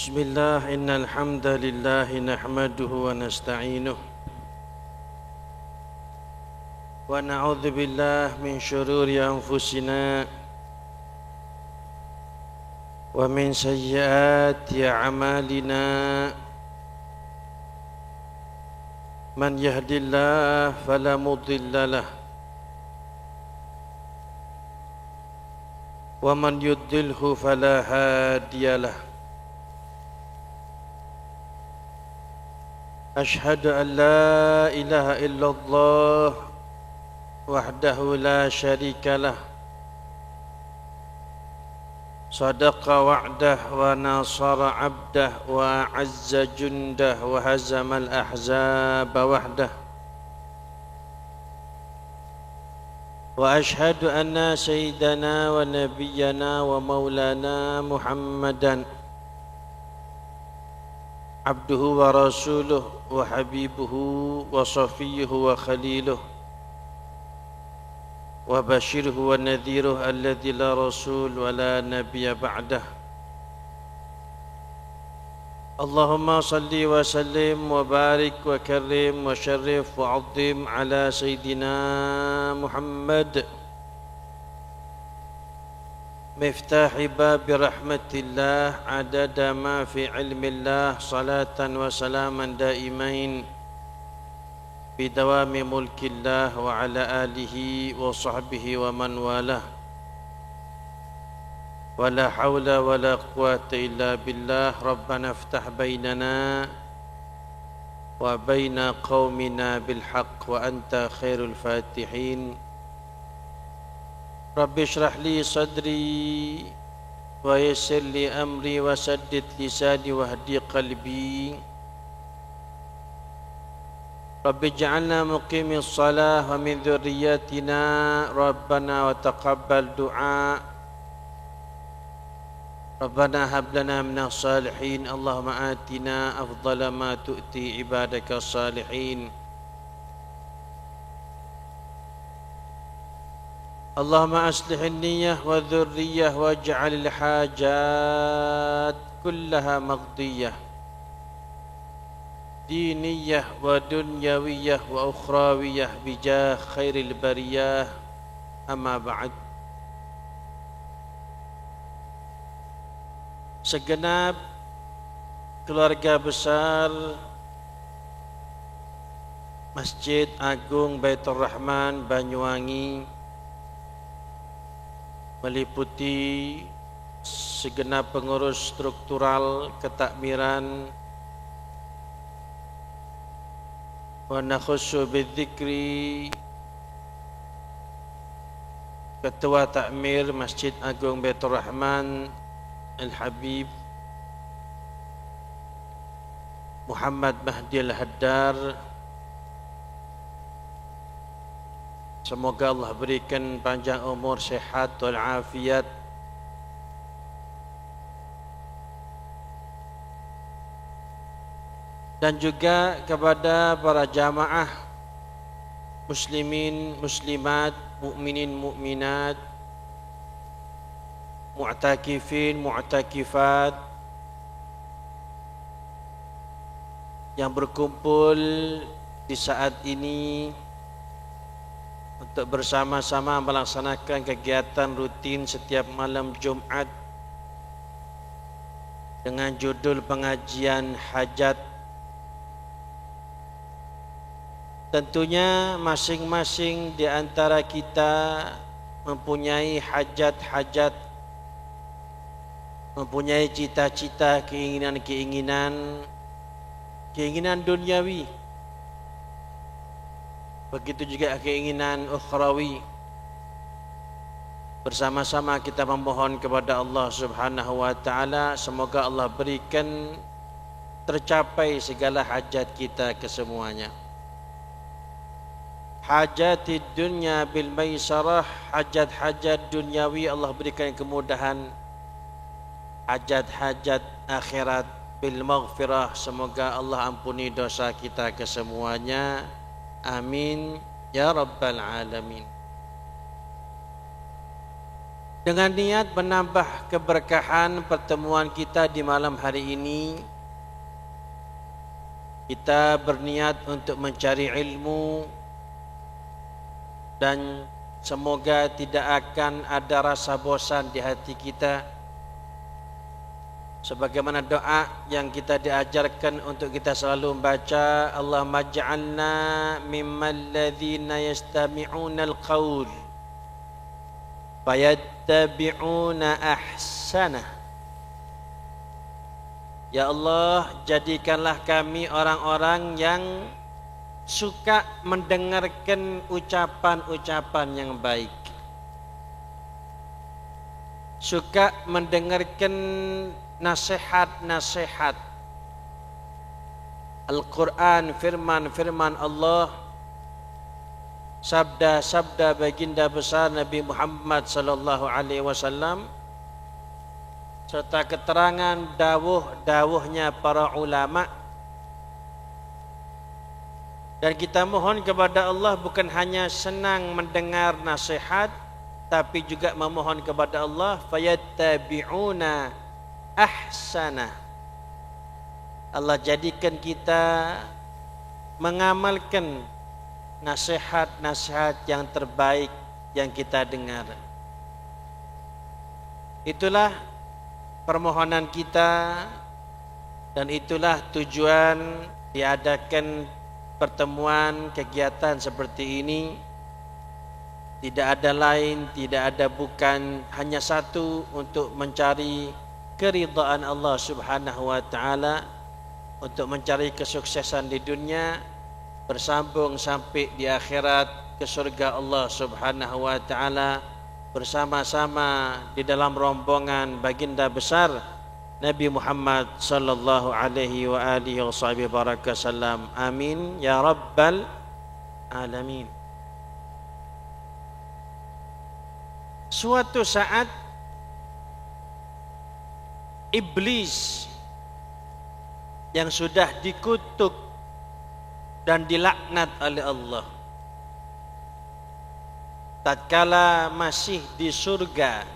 Bismillah, innal hamdalillah nahmaduhu wa nasta'inuh wa na'udzu billahi min shururi anfusina wa min sayyiati a'malina. Man yahdihillahu fala mudilla lahu wa man yudlilhu fala hadiya lahu. أشهد أن لا إله إلا الله وحده لا شريك له صدق وعده ونصر عبده وأعز جنده وهزم الأحزاب وحده وأشهد أن سيدنا ونبينا ومولانا محمدًا عبده ورسوله وحبيبه وصفيه وخليله وبشره ونذيره الذي لا رسول ولا نبي بعده. اللهم صل وسلم وبارك وكرم وشرف وعظم على سيدنا محمد مفتاح باب رحمة الله عدد ما في علم الله صلاة وسلاما دائمين بدوام ملك الله وعلى آله وصحبه ومن والاه ولا حول ولا قوة إلا بالله. ربنا افتح بيننا وبين قومنا بالحق وأنت خير الفاتحين. Rabbi shrah li sadri wa yassir li amri wa saddid lisani wahdi qalbi. Rabbi ij'alna muqimis salah wa min dhurriyyatina rabbana wa taqabbal du'a. Rabbana hab lana minas salihin. Allahumma atina afdala ma tu'ti ibadaka salihin. Allahumma aslih an-niyyah wa dhurriyyah waj'al al-hajat kullaha maqdiyah diniyah wa dunyawiyah wa ukhrawiyah bijah khairil bariyah. Amma ba'd. Segenap keluarga besar Masjid Agung Baitur Rahman Banyuwangi meliputi segenap pengurus struktural ketakmiran wa nakhussu bidzikri Ketua Takmir Masjid Agung Baitur Rahman Al-Habib Muhammad Mahdi Al-Haddar. Semoga Allah berikan panjang umur, sehat wal afiat. Dan juga kepada para jamaah muslimin, muslimat, mukminin, mukminat, mu'takifin, mu'takifat yang berkumpul di saat ini untuk bersama-sama melaksanakan kegiatan rutin setiap malam Jumat dengan judul pengajian hajat. Tentunya masing-masing di antara kita mempunyai hajat-hajat, mempunyai cita-cita, keinginan-keinginan duniawi. Begitu juga keinginan ukhrawi. Bersama-sama kita memohon kepada Allah Subhanahu wa taala, semoga Allah berikan tercapai segala hajat kita kesemuanya. Hajatid dunya bil maisarah, hajat-hajat duniawi Allah berikan kemudahan. Hajat-hajat akhirat bil maghfirah, semoga Allah ampuni dosa kita kesemuanya. Amin ya rabbal alamin. Dengan niat menambah keberkahan pertemuan kita di malam hari ini, kita berniat untuk mencari ilmu dan semoga tidak akan ada rasa bosan di hati kita. Sebagaimana doa yang kita diajarkan untuk kita selalu membaca, Allahumma ja'alna mimmal ladzina yastami'una al-qaul fayattabi'una ahsanah. Ya Allah, jadikanlah kami orang-orang yang suka mendengarkan ucapan-ucapan yang baik, suka mendengarkan nasihat-nasihat Al-Quran, firman-firman Allah, sabda-sabda baginda besar Nabi Muhammad sallallahu alaihi wasallam, serta keterangan dawuh-dawuhnya para ulama. Dan kita mohon kepada Allah bukan hanya senang mendengar nasihat, tapi juga memohon kepada Allah fayattabi'una ahsanah. Allah jadikan kita mengamalkan nasihat-nasihat yang terbaik yang kita dengar. Itulah permohonan kita dan itulah tujuan diadakan pertemuan kegiatan seperti ini. Tidak ada lain, tidak ada bukan, hanya satu, untuk mencari keridhaan Allah Subhanahu wa taala, untuk mencari kesuksesan di dunia, bersambung sampai di akhirat ke surga Allah Subhanahu wa taala, bersama-sama di dalam rombongan baginda besar Nabi Muhammad sallallahu alaihi wa alihi wasallam. Amin ya rabbal alamin. Suatu saat iblis yang sudah dikutuk dan dilaknat oleh Allah, tatkala masih di surga,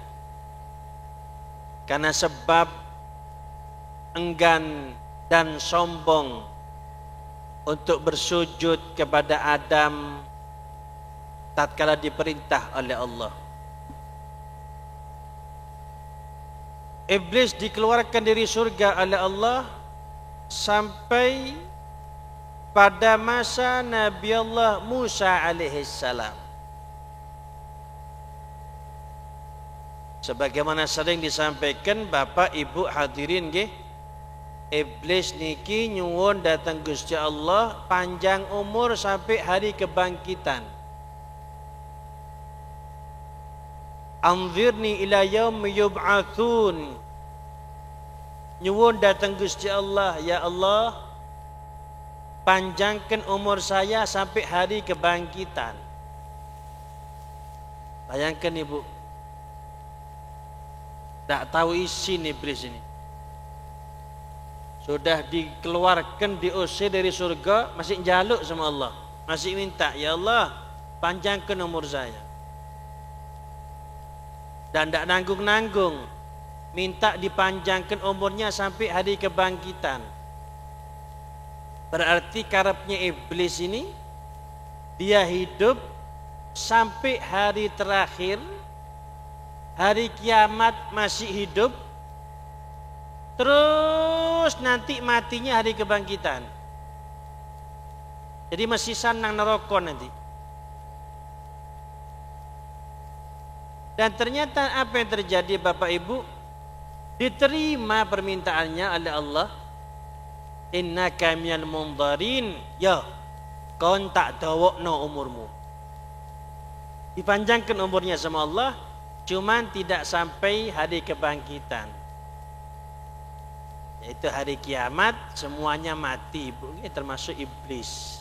karena sebab enggan dan sombong untuk bersujud kepada Adam tatkala diperintah oleh Allah. Iblis dikeluarkan dari surga oleh Allah sampai pada masa Nabi Allah Musa alaihissalam. Sebagaimana sering disampaikan Bapak Ibu hadirin nggih, iblis niki nyuwun datang Gusti Allah panjang umur sampai hari kebangkitan. Anzirni ila yaumi yub'atsun. Nyuwun datang Gusti Allah, ya Allah, panjangkan umur saya sampai hari kebangkitan. Bayangkan Ibu, tak tahu isi iblis ini. Sudah dikeluarkan, diusir dari surga, masih njaluk sama Allah, masih minta, ya Allah, panjangkan umur saya. Dan tak nanggung-nanggung, minta dipanjangkan umurnya sampai hari kebangkitan. Berarti karepnya iblis ini, dia hidup sampai hari terakhir, hari kiamat masih hidup, terus nanti matinya hari kebangkitan. Jadi masih sanang neraka nanti. Dan ternyata apa yang terjadi Bapak Ibu? Diterima permintaannya oleh Allah. Innaka minal mundharin. Ya, kau tak dawakno umurmu. Dipanjangkan umurnya sama Allah, cuman tidak sampai hari kebangkitan. Yaitu hari kiamat, semuanya mati, Ibu, termasuk iblis.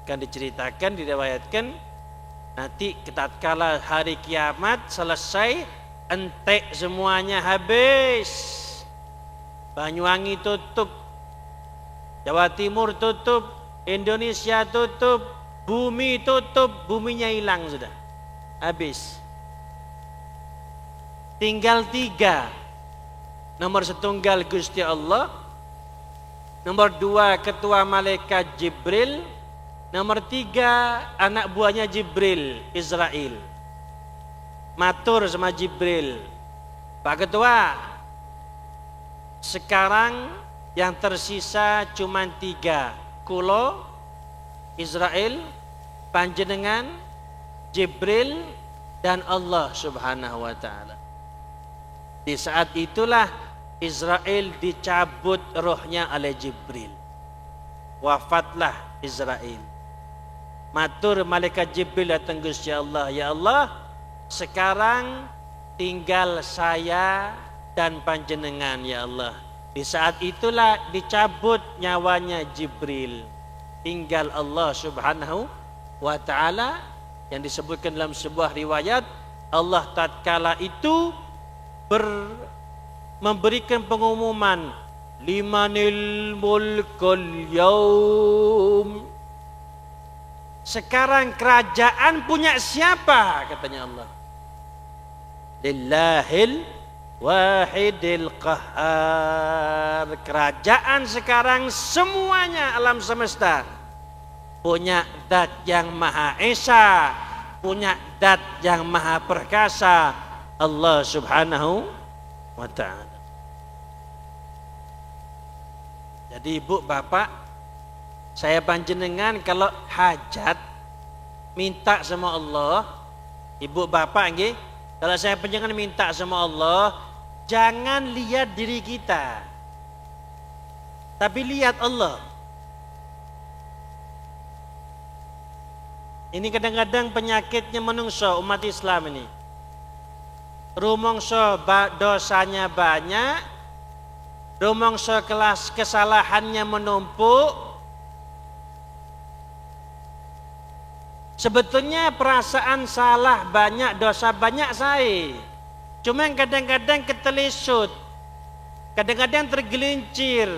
Kan diceritakan, diriwayatkan, nanti tatkala hari kiamat selesai, entek semuanya habis. Banyuwangi tutup, Jawa Timur tutup, Indonesia tutup, bumi tutup, buminya hilang sudah, habis. tinggal 3. Nomor setunggal Gusti Allah, nomor 2 ketua malaikat Jibril, nomor 3 anak buahnya Jibril, Israel. Matur sama Jibril, Pak Ketua, sekarang yang tersisa cuma 3, kulo, Israel, panjenengan, Jibril, dan Allah subhanahu wa ta'ala. Di saat itulah Israel dicabut rohnya oleh Jibril. Wafatlah Israel. Matur malaikat Jibril datang Gusti Allah, ya Allah, sekarang tinggal saya dan panjenengan ya Allah. Di saat itulah dicabut nyawanya Jibril. Tinggal Allah subhanahu wa ta'ala, yang disebutkan dalam sebuah riwayat, Allah tatkala itu memberikan pengumuman, limanil mulkul yaum. Sekarang kerajaan punya siapa? Katanya Allah. Lillahil wahidil qahar. Kerajaan sekarang semuanya alam semesta punya zat yang maha esa, punya zat yang maha perkasa, Allah subhanahu wa ta'ala. Jadi ibu bapak, saya panjenengan kalau hajat minta sama Allah, ibu bapak nggih, kalau saya panjenengan minta sama Allah, jangan lihat diri kita, tapi lihat Allah. Ini kadang-kadang penyakitnya menungso umat Islam ini. Rumongso dosanya banyak, rumongso kelas kesalahannya menumpuk. Sebetulnya perasaan salah banyak, dosa banyak saya. Cuma kadang-kadang ketelisut, kadang-kadang tergelincir.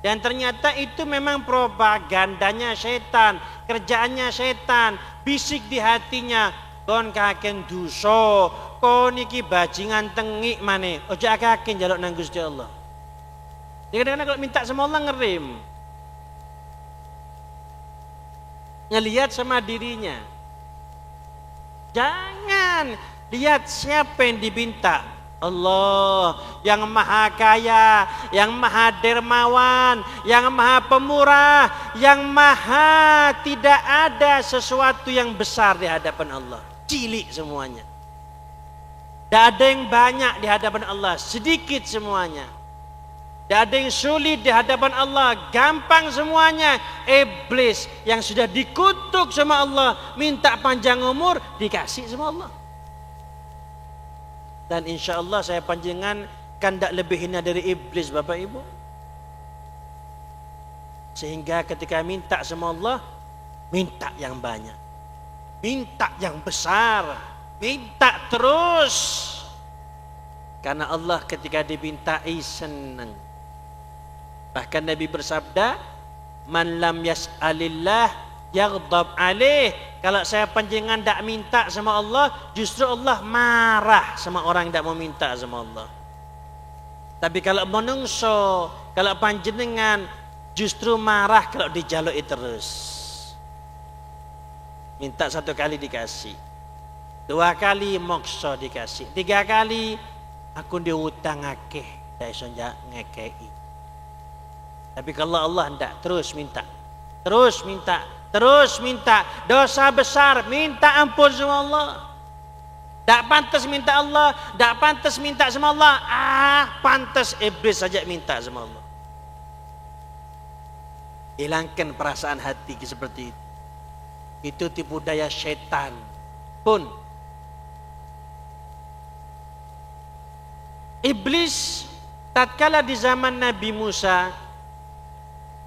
Dan ternyata itu memang propagandanya setan, kerjaannya setan, bisik di hatinya, kon kaken dosa, kon iki bajingan tengik maneh, ojo akaken njaluk nang Gusti Allah. Kadang-kadang kalau minta sama Allah ngerim, ngelihat sama dirinya. Jangan lihat siapa yang diminta. Allah yang maha kaya, yang maha dermawan, yang maha pemurah, yang maha tidak ada sesuatu yang besar di hadapan Allah. Cilik semuanya. Tidak ada yang banyak di hadapan Allah, sedikit semuanya. Tidak ada yang sulit di hadapan Allah, gampang semuanya. Iblis yang sudah dikutuk sama Allah, minta panjang umur, dikasih sama Allah. Dan insya Allah saya panjenengan kan tidak lebih hina dari iblis Bapak Ibu. Sehingga ketika minta sama Allah, minta yang banyak, minta yang besar, minta terus. Karena Allah ketika dimintai senang. Bahkan Nabi bersabda, man lam yas'alillah yaghdab alaih. Kalau saya panjenengan tidak minta sama Allah, justru Allah marah sama orang yang tidak mau minta sama Allah. Tapi kalau menungso, kalau panjenengan justru marah kalau dijalui terus. Minta 1 kali dikasih, 2 kali mokso dikasih, 3 kali aku diutang akeh, tidak iso ngekei. Tapi kalau Allah tidak, terus minta, terus minta, terus minta. Dosa besar minta ampun sama Allah. Tak pantas minta Allah, tak pantas minta sama Allah. Pantas iblis saja minta sama Allah. Hilangkan perasaan hati seperti itu. Itu tipu daya syaitan. Pun iblis tatkala di zaman Nabi Musa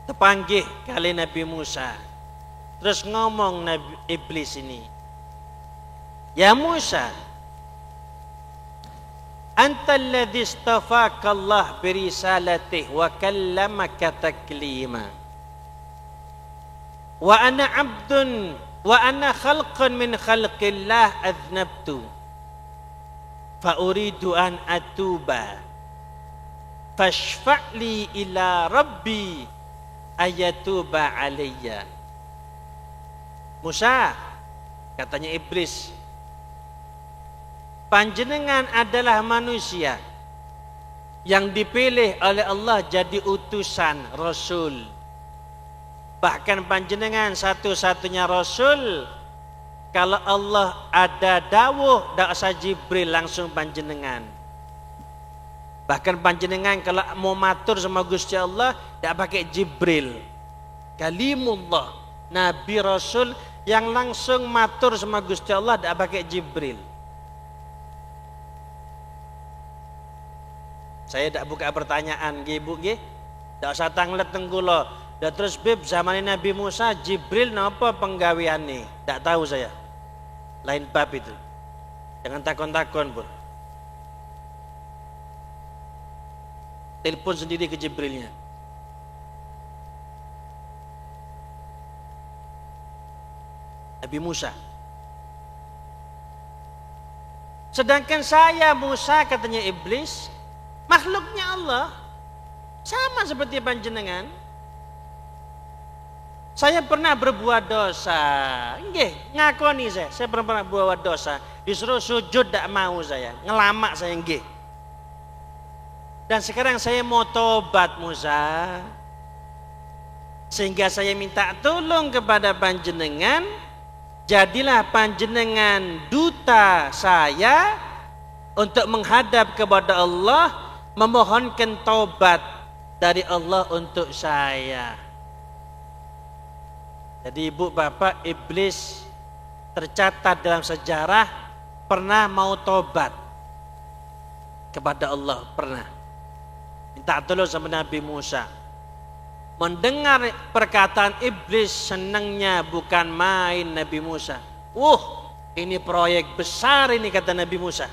terpanggih kali Nabi Musa. Terus ngomong Nabi iblis ini, ya Musa, anta alladhi istafaka Allah birisalatih wa kallamaka taklima, wa ana abdun wa ana khalqan min khalqillah adnabtu, fa uridu an atuba fashfa'li ila rabbi ayatuba alayya. Musa, katanya iblis, panjenengan adalah manusia yang dipilih oleh Allah jadi utusan Rasul. Bahkan panjenengan satu-satunya Rasul. Kalau Allah ada dawuh, tak usah Jibril, langsung panjenengan. Bahkan panjenengan kalau mau matur sama Gusti Allah, tak pakai Jibril. Kalimullah, Nabi Rasul yang langsung matur sama Gusti Allah, tak pakai Jibril. Saya tak buka pertanyaan, ibu, tak usah tanglet tenggula. Dan terus bib zaman Nabi Musa, Jibril napa penggawean nih? Tak tahu saya. Lain bab itu. Jangan takon-takon pun. Telepon sendiri ke Jibrilnya. Nabi Musa. Sedangkan saya Musa, katanya iblis, makhluknya Allah, sama seperti panjenengan. Saya pernah berbuat dosa. Nggih, ngakoni saya pernah berbuat dosa. Disuruh sujud tak mau saya, ngelamak saya nggih. Dan sekarang saya mau tobat Musa. Sehingga saya minta tolong kepada panjenengan, jadilah panjenengan duta saya untuk menghadap kepada Allah, memohonkan taubat dari Allah untuk saya. Jadi ibu bapak, iblis tercatat dalam sejarah pernah mau tobat kepada Allah, pernah minta tolong sama Nabi Musa. Mendengar perkataan iblis, senangnya bukan main Nabi Musa. Ini proyek besar ini, kata Nabi Musa.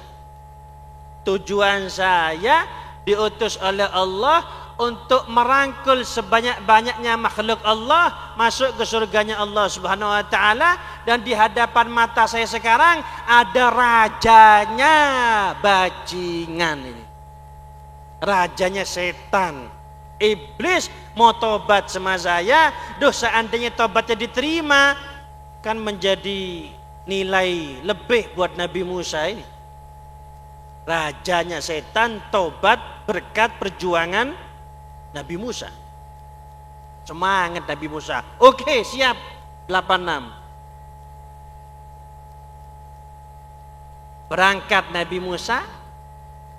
Tujuan saya diutus oleh Allah untuk merangkul sebanyak-banyaknya makhluk Allah masuk ke surganya Allah Subhanahu wa taala, dan di hadapan mata saya sekarang ada rajanya bajingan ini. Rajanya setan. Iblis mau tobat sama saya, seandainya tobatnya diterima kan menjadi nilai lebih buat Nabi Musa ini. Rajanya setan tobat berkat perjuangan Nabi Musa. Semangat Nabi Musa. Oke, siap. 86. Berangkat Nabi Musa.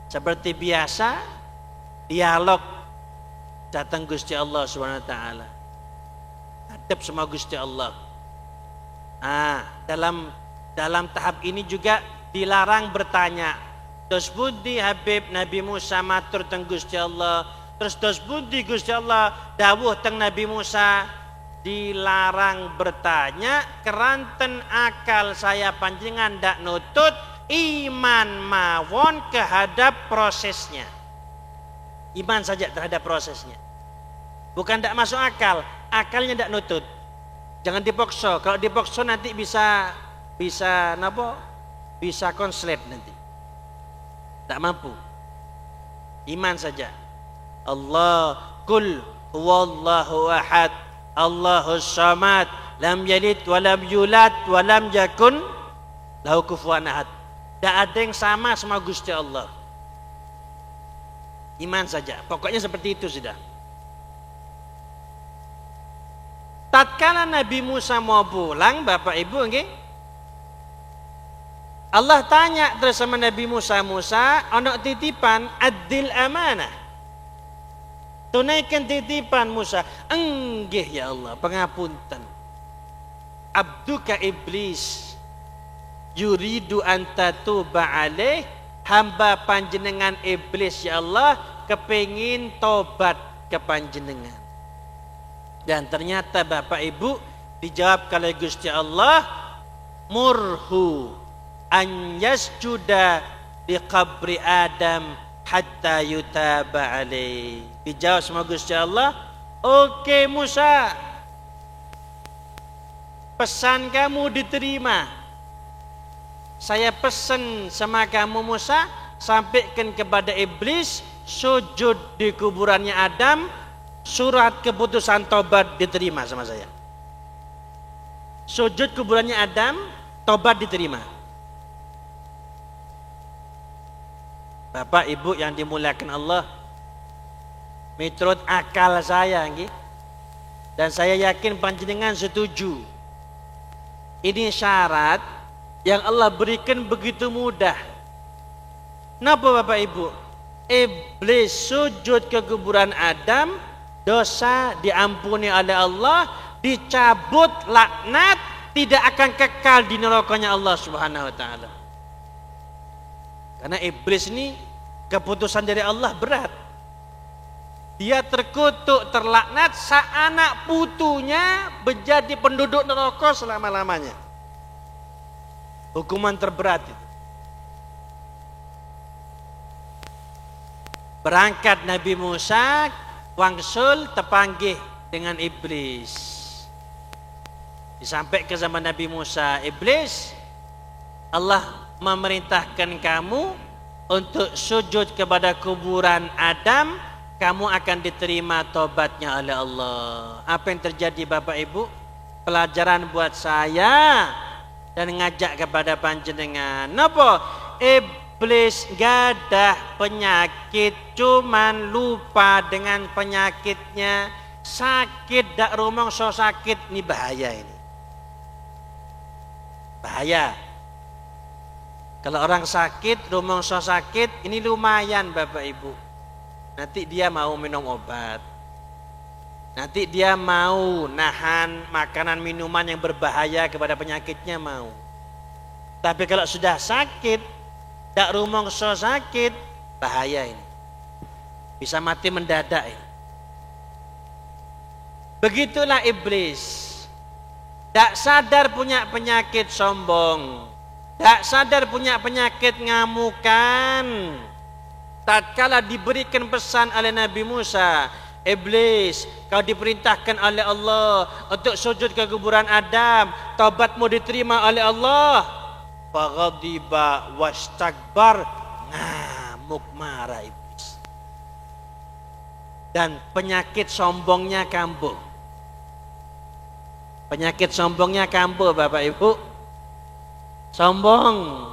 Seperti biasa, dialog. Datang Gusti Allah SWT. Hadap sama Gusti Allah. Dalam tahap ini juga dilarang bertanya. Terus budi Habib Nabi Musa matur teng Gusti Allah. Terus budi Gusti Allah dawuh teng Nabi Musa. Dilarang bertanya, keranten akal saya panjenengan ndak nutut, iman mawon kehadap prosesnya. Iman saja terhadap prosesnya. Bukan ndak masuk akal, akalnya ndak nutut. Jangan dipaksa. Kalau dipaksa nanti bisa konslet nanti. Tak mampu. Iman saja. Allah kul huwallahu ahad, Allahus samad, lam yalid wa lam yulad wa lam yakun lahu kufuwan ahad. Tak ada yang sama Gusti Allah. Iman saja. Pokoknya seperti itu sudah. Tatkala Nabi Musa mau pulang, Bapak Ibu, nggih, Allah tanya terus sama Nabi Musa, Musa, ana titipan, adil amanah. Tunaikan titipan Musa. Enggih ya Allah, pengapunten. Abduka iblis yuridu an tatuba alaih, hamba panjenengan iblis ya Allah kepengin tobat ke panjenengan. Dan ternyata Bapak Ibu dijawab oleh Gusti Allah, murhu an yasjuda di qabri Adam hatta yutaba alaih. Dijawab sama Gusti Allah, oke Musa, pesan kamu diterima. saya pesan sama kamu Musa, sampaikan kepada iblis, sujud di kuburannya Adam, surat keputusan tobat diterima sama saya. Sujud kuburannya Adam, tobat diterima. Bapak Ibu yang dimuliakan Allah, menurut akal saya nggih, dan saya yakin panjenengan setuju, ini syarat yang Allah berikan begitu mudah. Napa Bapak Ibu? Iblis sujud ke kuburan Adam, dosa diampuni oleh Allah, dicabut laknat, tidak akan kekal di nerakanya Allah Subhanahu wa taala. Karena iblis ini keputusan dari Allah berat. Dia terkutuk, terlaknat, seanak putunya menjadi penduduk neraka selama-lamanya. Hukuman terberat itu. Berangkat Nabi Musa wangsul tepanggih dengan iblis. Disampaikan ke zaman Nabi Musa, iblis, Allah memerintahkan kamu untuk sujud kepada kuburan Adam, kamu akan diterima tobatnya oleh Allah. Apa yang terjadi Bapak Ibu? Pelajaran buat saya dan ngajak kepada panjenengan. Napa? Iblis gadah penyakit, cuman lupa dengan penyakitnya. Sakit dak rumangsa sakit, ini bahaya ini. Bahaya. Kalau orang sakit, rumangsa sakit, ini lumayan Bapak Ibu. Nanti dia mau minum obat. Nanti dia mau nahan makanan minuman yang berbahaya kepada penyakitnya mau. Tapi kalau sudah sakit, dak rumangsa sakit, bahaya ini. Bisa mati mendadak ini. Begitulah iblis. Dak sadar punya penyakit sombong. Tak sadar punya penyakit ngamukan. Tatkala diberikan pesan oleh Nabi Musa, iblis, kau diperintahkan oleh Allah untuk sujud ke kuburan Adam, taubatmu diterima oleh Allah. Faghadiba wastakbar, ngamuk marah iblis. Dan penyakit sombongnya kambuh. Penyakit sombongnya kambuh Bapak Ibu. Sombong,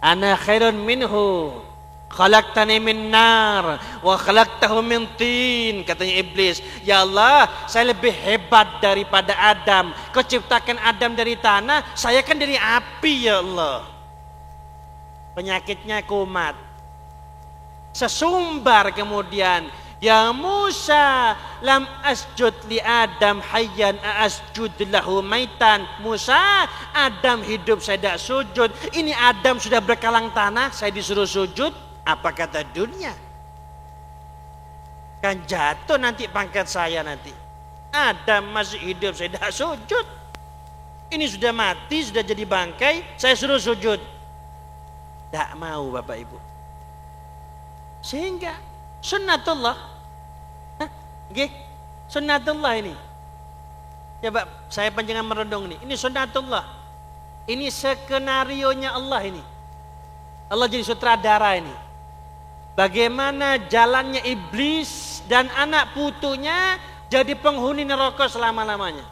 ana khairun minhu, khalaqtani min nar wa khalaqtahu min tin. Katanya iblis, ya Allah, saya lebih hebat daripada Adam. Kau ciptakan Adam dari tanah, saya kan dari api ya Allah. Penyakitnya kumat. Sesumbar kemudian, ya Musa, lam asjud li Adam hayyan asjud lahu maitan. Musa, Adam hidup saya tidak sujud. Ini Adam sudah berkalang tanah, saya disuruh sujud. Apa kata dunia? Kan jatuh nanti pangkat saya nanti. Adam masih hidup, saya tidak sujud. Ini sudah mati, sudah jadi bangkai, saya suruh sujud. Tak mau Bapak Ibu. Sehingga sunnatullah. Nggih, sunnatullah ini. Coba saya panjangan merendung nih. Ini sunnatullah. Ini skenarionya Allah ini. Allah jadi sutradara ini. Bagaimana jalannya iblis dan anak putunya jadi penghuni neraka selama-lamanya.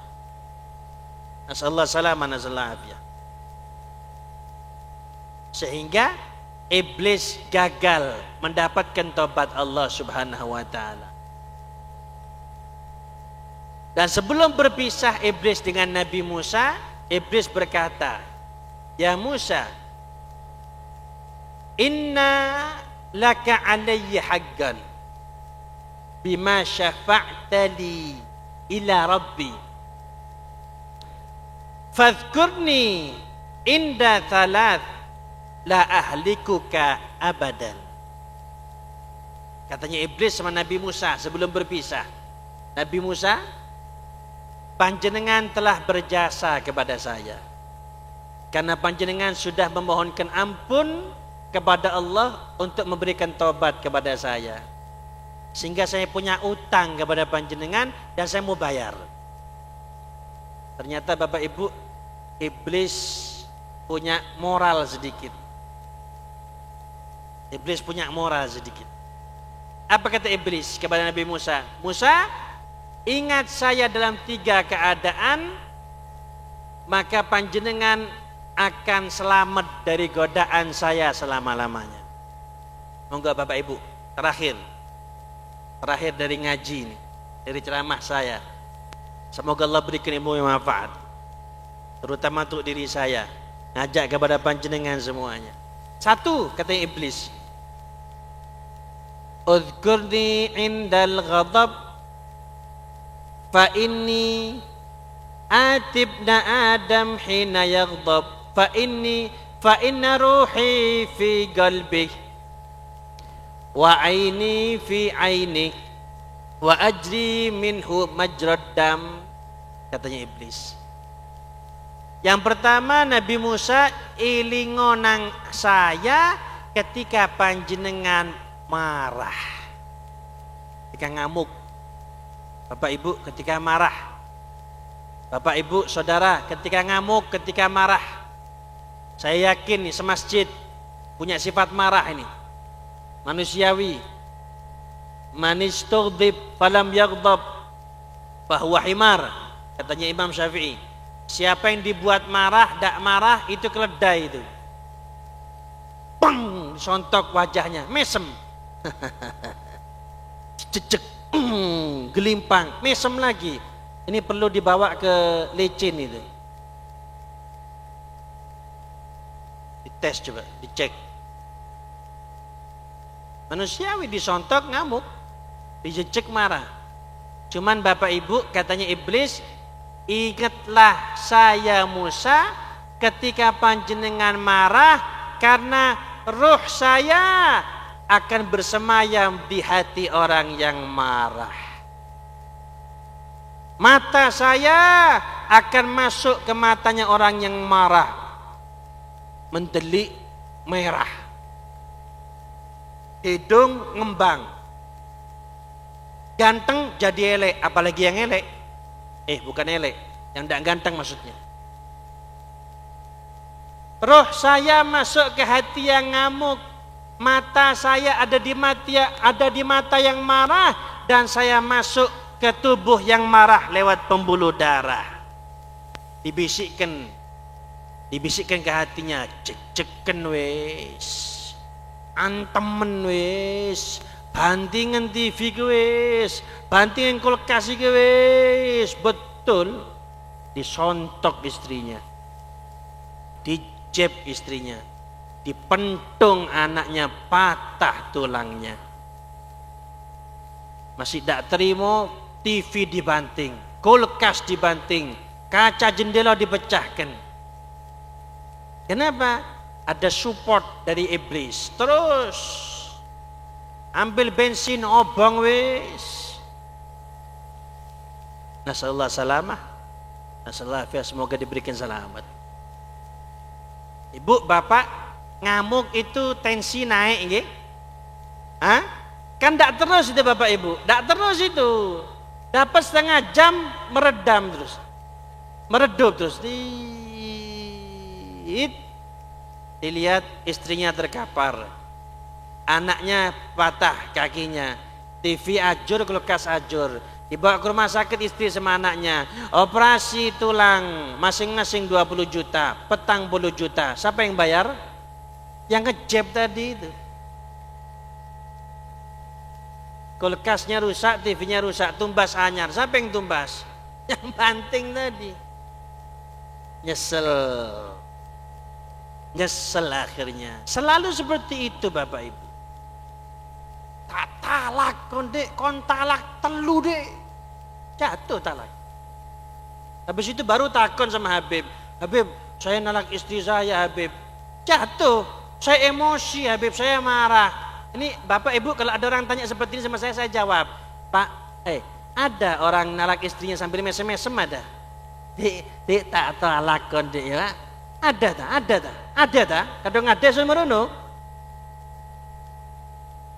Nasallahu salaman nasallahu afiyah. Sehingga iblis gagal mendapatkan tobat Allah Subhanahu wa taala. Dan sebelum berpisah iblis dengan Nabi Musa, iblis berkata, ya Musa, inna laka alayya haqqan bima syafa'ta li ila rabbi fadhkurni inda thalath la ahlikuka abadan. Katanya iblis sama Nabi Musa sebelum berpisah, Nabi Musa, panjenengan telah berjasa kepada saya karena panjenengan sudah memohonkan ampun kepada Allah untuk memberikan taubat kepada saya, sehingga saya punya utang kepada panjenengan dan saya mau bayar. Ternyata Bapak Ibu, iblis punya moral sedikit. Iblis punya moral sedikit. Apa kata iblis kepada Nabi Musa? Musa, ingat saya dalam 3 keadaan, maka panjenengan akan selamat dari godaan saya selama-lamanya. Monggo Bapak Ibu, terakhir dari ngaji ini, dari ceramah saya. Semoga Allah berikan ilmu yang manfaat, terutama untuk diri saya, ngajak kepada panjenengan semuanya. 1, kata iblis, udhkurni indal ghadab fa inni atibna adam hina yaghdab fa inna ruhi fi qalbi wa aini fi aini wa ajri minhu majrad dam, katanya iblis. Yang pertama, Nabi Musa, ilingo nang saya ketika panjenengan marah, ketika ngamuk. Bapak Ibu ketika marah, Bapak Ibu saudara ketika ngamuk, ketika marah. Saya yakin nih semasjid punya sifat marah ini, manusiawi. Manistughdib falam yaghdab fahuwa himar, katanya Imam Syafi'i. Siapa yang dibuat marah, dak marah, itu keledai itu. Bang, sontok wajahnya, mesem. Cecek, gelimpang, mesem lagi. Ini perlu dibawa ke licin itu. Dites coba, dicek. Manusiawi, disontok ngamuk, dicecek marah. Cuman Bapak Ibu, katanya iblis, ingatlah saya Musa ketika panjenengan marah, karena ruh saya akan bersemayam di hati orang yang marah. Mata saya akan masuk ke matanya orang yang marah, mendelik merah. Hidung ngembang, ganteng jadi elek, apalagi yang elek. Bukan elek, yang tidak ganteng maksudnya. Roh saya masuk ke hati yang ngamuk, mata saya ada di mata yang marah, dan saya masuk ke tubuh yang marah lewat pembuluh darah. Dibisikkan ke hatinya, cek-ceken wes, antemen wes, bantingan TV wes, bantingan kulkas wes, betul. Disontok istrinya, dijeb istrinya, dipentung anaknya, patah tulangnya. Masih tidak terima, TV dibanting, kulkas dibanting, kaca jendela dipecahkan. Kenapa? Ada support dari iblis. Terus ambil bensin, obong wis. Nasallallahu salamah, nasallallahu afiyah, semoga diberikan selamat. Ibu, bapak ngamuk itu tensi naik nggih? Hah? Kan tidak terus itu Bapak Ibu, tidak terus itu. Dapat setengah jam meredam terus, meredup terus. Dilihat istrinya terkapar, anaknya patah kakinya, TV ajur, kulkas ajur. Dibawa ke rumah sakit istri sama anaknya, operasi tulang, masing-masing 20 juta, petang 10 juta. Siapa yang bayar? Yang ngejeb tadi itu. Kulkasnya rusak, TV-nya rusak, tumbas anyar. Siapa yang tumbas? Yang banting tadi. Nyesel akhirnya. Selalu seperti itu Bapak Ibu. Tak talak kon talak telu dek. Jatuh talak. Habis itu baru takon sama Habib. Habib, saya nalak istri saya Habib. Jatuh. Saya emosi Habib, saya marah. Ini Bapak Ibu kalau ada orang tanya seperti ini sama saya jawab, Pak, ada orang nalak istrinya sambil mesem-mesem ada? Dik tak talak kon dik ya. Ada tak? Kadang ada semerono.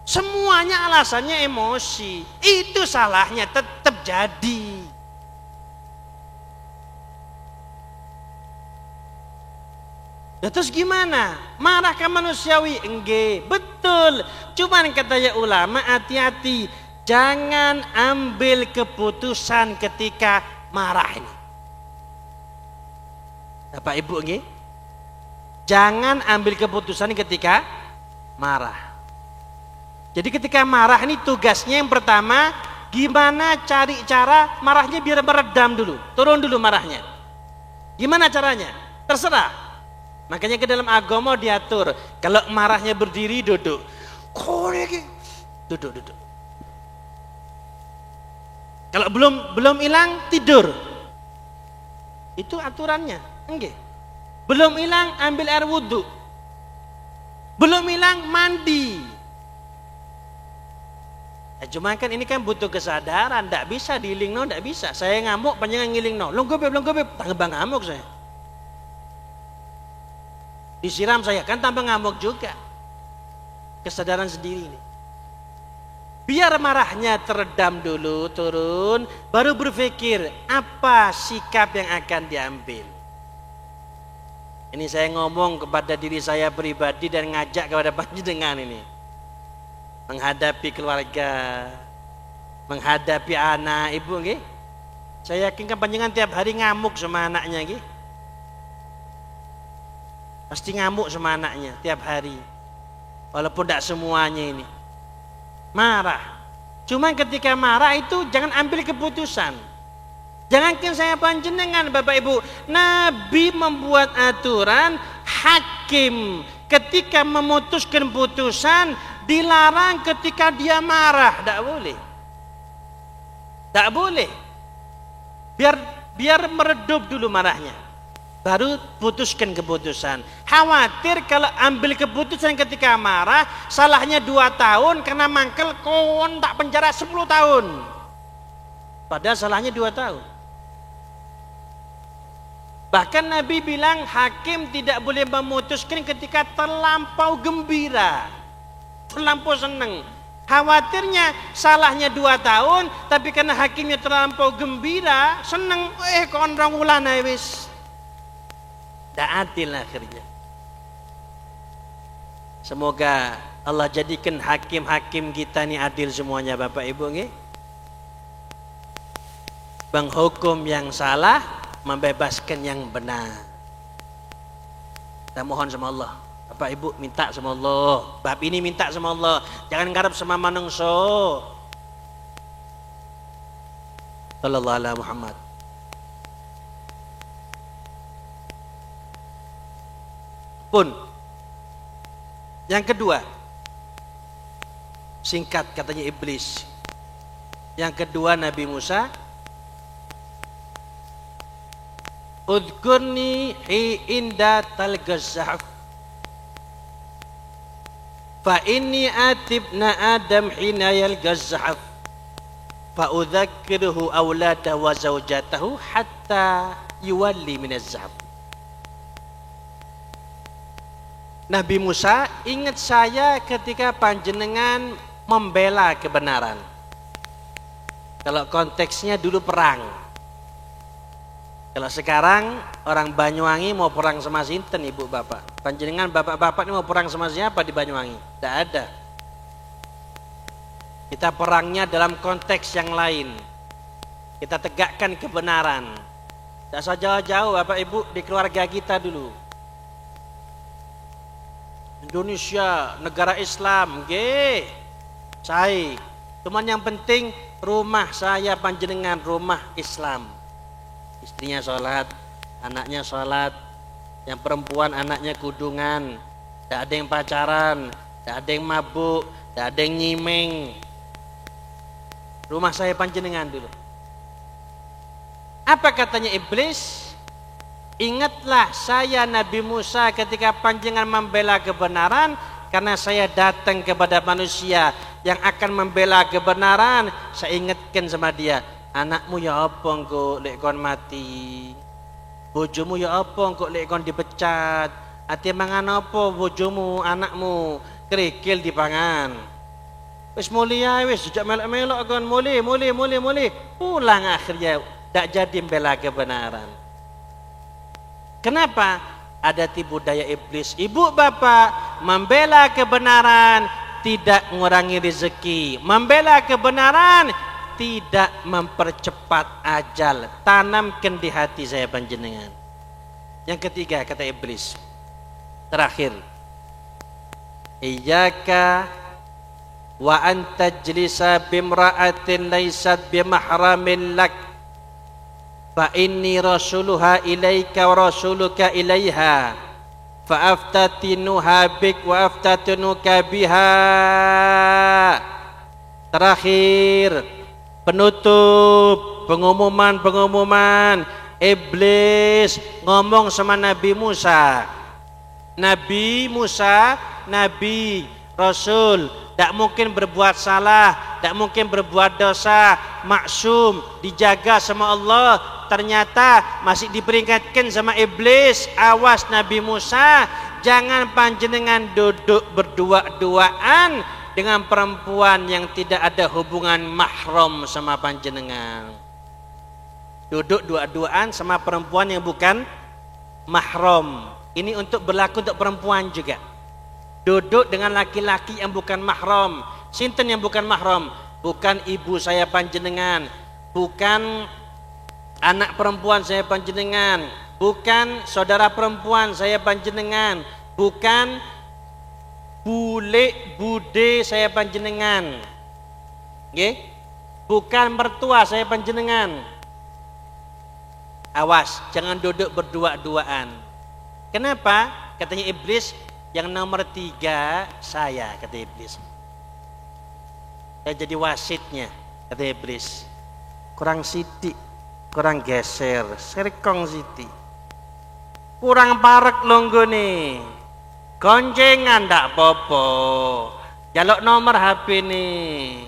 Semuanya alasannya emosi. Itu salahnya tetap jadi. Ya, terus gimana? Marahkah manusiawi? Enggak, betul. Cuman katanya ulama, hati-hati, jangan ambil keputusan ketika marah ini. Bapak Ibu enggak? Jangan ambil keputusan ketika marah. Jadi ketika marah ini tugasnya yang pertama, gimana cari cara marahnya biar meredam dulu, turun dulu marahnya. Gimana caranya? Terserah. Makanya ke dalam agama diatur, kalau marahnya berdiri duduk. Duduk. Kalau belum hilang tidur. Itu aturannya. Enggak. Belum hilang ambil air wudhu. Belum hilang mandi. Cuma kan ini kan butuh kesadaran, ndak bisa diilingno, ndak bisa. Saya ngamuk panjangan ngilingno. Belum gobek, tambah ngamuk saya. Disiram saya kan tambah ngamuk juga. Kesadaran sendiri ini. Biar marahnya teredam dulu, turun, baru berpikir apa sikap yang akan diambil. Ini saya ngomong kepada diri saya pribadi dan ngajak kepada panjenengan ini. Menghadapi keluarga, menghadapi anak, ibu nggih. Saya yakin kan panjenengan tiap hari ngamuk sama anaknya nggih. Pasti ngamuk sama anaknya tiap hari. Walaupun tidak semuanya ini. Marah. Cuma ketika marah itu jangan ambil keputusan. Jangankan saya panjenengan Bapak Ibu. Nabi membuat aturan, hakim ketika memutuskan putusan dilarang ketika dia marah. Tidak boleh. Tidak boleh. Biar meredup dulu marahnya. Baru putuskan keputusan. Khawatir kalau ambil keputusan ketika marah, salahnya 2 tahun karena mangkel kon tak penjara 10 tahun. Padahal salahnya 2 tahun. Bahkan Nabi bilang hakim tidak boleh memutuskan ketika terlampau gembira, terlampau senang. Khawatirnya salahnya 2 tahun, tapi karena hakimnya terlampau gembira, senang, kondrong ulana wis. Tak adil akhirnya. Semoga Allah jadikan hakim-hakim kita ini adil semuanya Bapak Ibu nggih. Menghukum yang salah, membebaskan yang benar. Kita mohon sama Allah. Bapak Ibu minta sama Allah. Bab ini minta sama Allah. Jangan ngarep sama manungso. Sallallahu alaihi Muhammad. Pun yang kedua, singkat katanya iblis. Yang kedua Nabi Musa, udkurni hi inda talgazah fa inni atibna adam hina yalgazah fa udzakiruhu awlada wa zawjatahu hatta yuwalli minaz-zahab. Nabi Musa, ingat saya ketika panjenengan membela kebenaran. Kalau konteksnya dulu perang. Kalau sekarang orang Banyuwangi mau perang sama sinten ibu bapak. Panjenengan bapak-bapak ini mau perang sama siapa di Banyuwangi? Tidak ada. Kita perangnya dalam konteks yang lain. Kita tegakkan kebenaran. Tidak usah jauh-jauh bapak ibu, di keluarga kita dulu. Indonesia negara Islam, nggih. Saya. Cuman yang penting rumah saya panjenengan rumah Islam. Istrinya sholat, anaknya sholat, yang perempuan anaknya kudungan, tidak ada yang pacaran, tidak ada yang mabuk, tidak ada yang nyimeng. Rumah saya panjenengan dulu. Apa katanya iblis? Ingatlah saya Nabi Musa ketika panjenengan membela kebenaran, karena saya datang kepada manusia yang akan membela kebenaran. Saya ingatkan sama dia, anakmu ya apa engko lek kon mati, bojomu ya apa engko lek kon dipecat, ati mangan apa bojomu anakmu kerikil dipangan. Wis mulia wis dijak melok-melok kon muli pulang akhirnya tak jadi membela kebenaran. Kenapa? ada tipu daya iblis. Ibu bapak membela kebenaran tidak mengurangi rezeki, membela kebenaran tidak mempercepat ajal. Tanamkan di hati saya panjenengan. Yang ketiga kata iblis, terakhir, iyyaka wa anta jlisa bimra'atin laysat bimahramin lak fa inni rasuluha ilaika wa rasuluka ilaiha fa aftatinuha bik wa aftatinuka biha. Terakhir, penutup, pengumuman iblis ngomong sama Nabi Musa. Nabi Musa, Nabi, Rasul, tidak mungkin berbuat salah, tidak mungkin berbuat dosa, maksum, dijaga sama Allah. Ternyata masih diperingatkan sama iblis, awas Nabi Musa, jangan panjenengan duduk berdua-duaan dengan perempuan yang tidak ada hubungan mahram sama panjenengan. Duduk dua-duaan sama perempuan yang bukan mahram. Ini untuk berlaku untuk perempuan juga. Duduk dengan laki-laki yang bukan mahram. Sinten yang bukan mahram? Bukan ibu saya panjenengan, bukan anak perempuan saya panjenengan, bukan saudara perempuan saya panjenengan, bukan bule bude saya panjenengan, nggih? Bukan mertua saya panjenengan. Awas, jangan duduk berdua-duaan. Kenapa? Katanya iblis, yang nomor 3 saya, kata iblis. Saya jadi wasitnya, kata iblis. Kurang sidik, kurang geser, serikong sidik. Kurang parek longgo nih. Goncengan ndak popo. Jaluk nomor HP nih.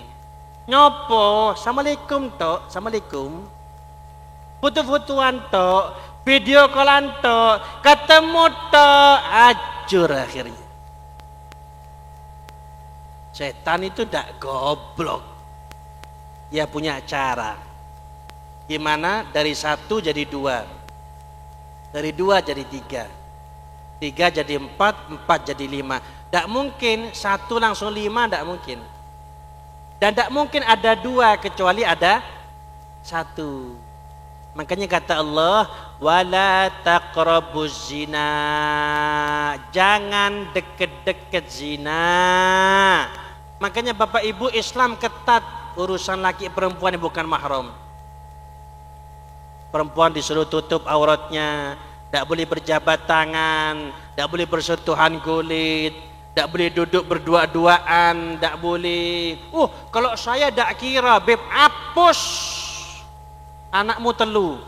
Nyopo? Assalamualaikum tok, assalamualaikum. Foto-fotoan tok, video callan tok, ketemu tok, ajur akhirnya. Setan itu tidak goblok. Dia punya cara. Gimana dari 1 jadi 2, dari 2 jadi 3, 3 jadi 4, 4 jadi 5. Tidak mungkin 1 langsung 5, tidak mungkin. Dan tidak mungkin ada 2 kecuali ada 1. Makanya kata Allah, wala taqrabuz zina, jangan deket-deket zina. Makanya Bapak Ibu, Islam ketat urusan laki perempuan yang bukan mahram. Perempuan disuruh tutup auratnya, tidak boleh berjabat tangan, tidak boleh bersentuhan kulit, tidak boleh duduk berdua-duaan, tidak boleh. Kalau saya tidak kira, beb, hapus anakmu telu.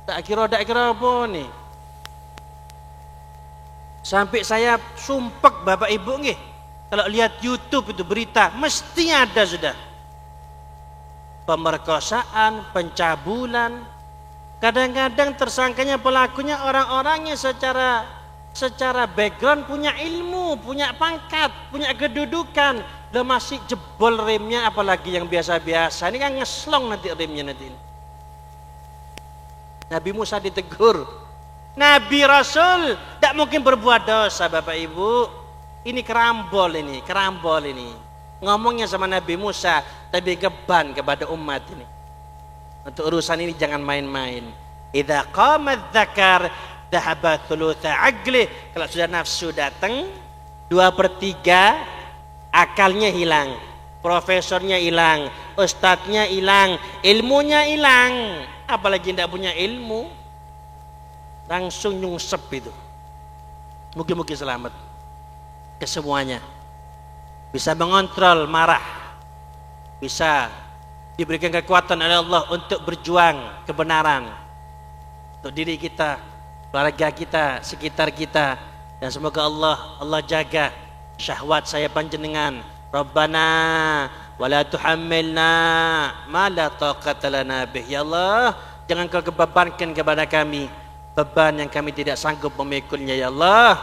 Tak kira apa nih. Sampai saya sumpek Bapak Ibu nggih. Kalau lihat YouTube itu berita, mesti ada sudah. Pemerkosaan, pencabulan. Kadang-kadang tersangkanya pelakunya orang-orang yang secara background punya ilmu, punya pangkat, punya kedudukan. Lo masih jebol remnya, apalagi yang biasa-biasa. Ini kan ngeslong nanti remnya nanti. Nabi Musa ditegur. Nabi Rasul tidak mungkin berbuat dosa Bapak Ibu. Ini kerambol ini. Ngomongnya sama Nabi Musa, tapi geban kepada umat ini. Untuk urusan ini jangan main-main. Idza qamad dzakar dhahaba thulutsa aqli. Kalau sudah nafsu datang, 2/3 akalnya hilang. Profesornya hilang, ustadznya hilang, ilmunya hilang. Apalagi tidak punya ilmu, langsung nyungsep itu. Mungkin selamat kesemuanya. Bisa mengontrol marah, bisa diberikan kekuatan oleh Allah untuk berjuang kebenaran untuk diri kita, keluarga kita, sekitar kita. Dan semoga Allah jaga syahwat saya panjenengan. Rabbana wala tuhammilna ma la taqata lana bih. Ya Allah, jangan kau bebankan kepada kami beban yang kami tidak sanggup memikulnya. Ya Allah,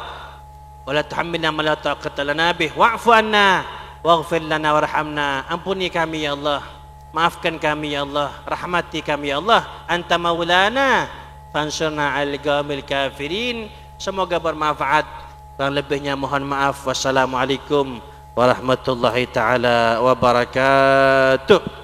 wala tuhammilna ma la taqata lana bih wa'fu anna waghfir lana warhamna. Ampuni kami ya Allah, maafkan kami ya Allah, rahmati kami ya Allah. Anta maulana fansurna 'alal qaumil kafirin. Semoga bermanfaat. Kurang lebihnya mohon maaf. Wassalamualaikum warahmatullahi taala wabarakatuh.